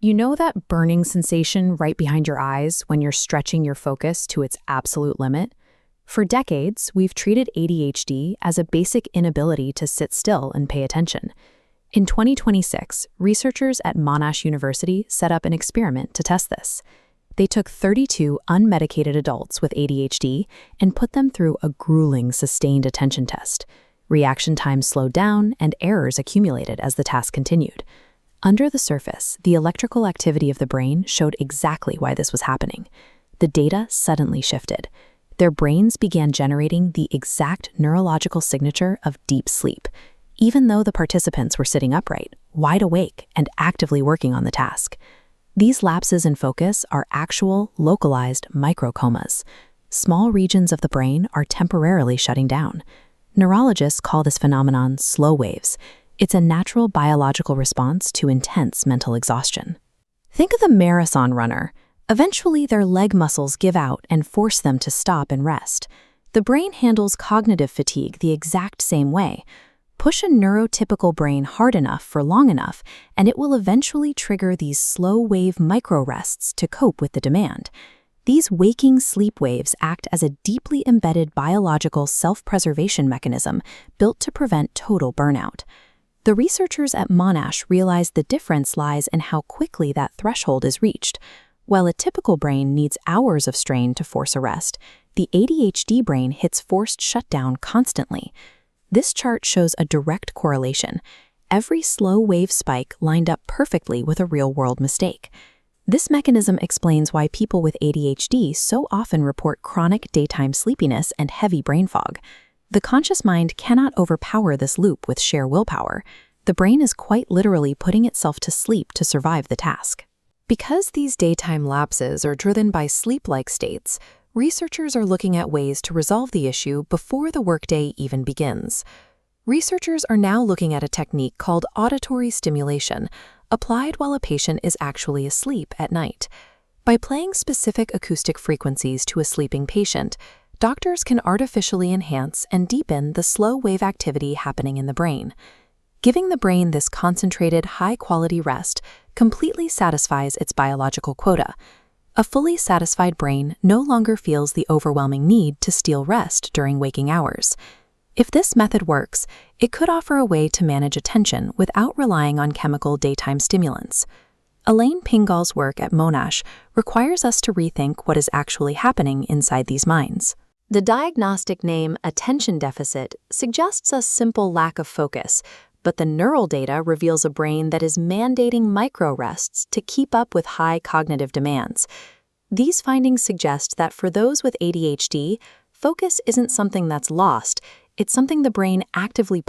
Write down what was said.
You know that burning sensation right behind your eyes when you're stretching your focus to its absolute limit? For decades, we've treated ADHD as a basic inability to sit still and pay attention. In 2026, researchers at Monash University set up an experiment to test this. They took 32 unmedicated adults with ADHD and put them through a grueling sustained attention test. Reaction times slowed down and errors accumulated as the task continued. Under the surface, the electrical activity of the brain showed exactly why this was happening. The data suddenly shifted. Their brains began generating the exact neurological signature of deep sleep, even though the participants were sitting upright, wide awake, and actively working on the task. These lapses in focus are actual, localized microcomas. Small regions of the brain are temporarily shutting down. Neurologists call this phenomenon slow waves. It's a natural biological response to intense mental exhaustion. Think of the marathon runner. Eventually, their leg muscles give out and force them to stop and rest. The brain handles cognitive fatigue the exact same way. Push a neurotypical brain hard enough for long enough, and it will eventually trigger these slow-wave micro-rests to cope with the demand. These waking sleep waves act as a deeply embedded biological self-preservation mechanism built to prevent total burnout. The researchers at Monash realized the difference lies in how quickly that threshold is reached. While a typical brain needs hours of strain to force a rest, the ADHD brain hits forced shutdown constantly. This chart shows a direct correlation. Every slow wave spike lined up perfectly with a real-world mistake. This mechanism explains why people with ADHD so often report chronic daytime sleepiness and heavy brain fog. The conscious mind cannot overpower this loop with sheer willpower. The brain is quite literally putting itself to sleep to survive the task. Because these daytime lapses are driven by sleep-like states, researchers are looking at ways to resolve the issue before the workday even begins. Researchers are now looking at a technique called auditory stimulation, applied while a patient is actually asleep at night. By playing specific acoustic frequencies to a sleeping patient, doctors can artificially enhance and deepen the slow wave activity happening in the brain. Giving the brain this concentrated, high-quality rest completely satisfies its biological quota. A fully satisfied brain no longer feels the overwhelming need to steal rest during waking hours. If this method works, it could offer a way to manage attention without relying on chemical daytime stimulants. Elaine Pingall's work at Monash requires us to rethink what is actually happening inside these minds. The diagnostic name attention deficit suggests a simple lack of focus, but the neural data reveals a brain that is mandating micro-rests to keep up with high cognitive demands. These findings suggest that for those with ADHD, focus isn't something that's lost, it's something the brain actively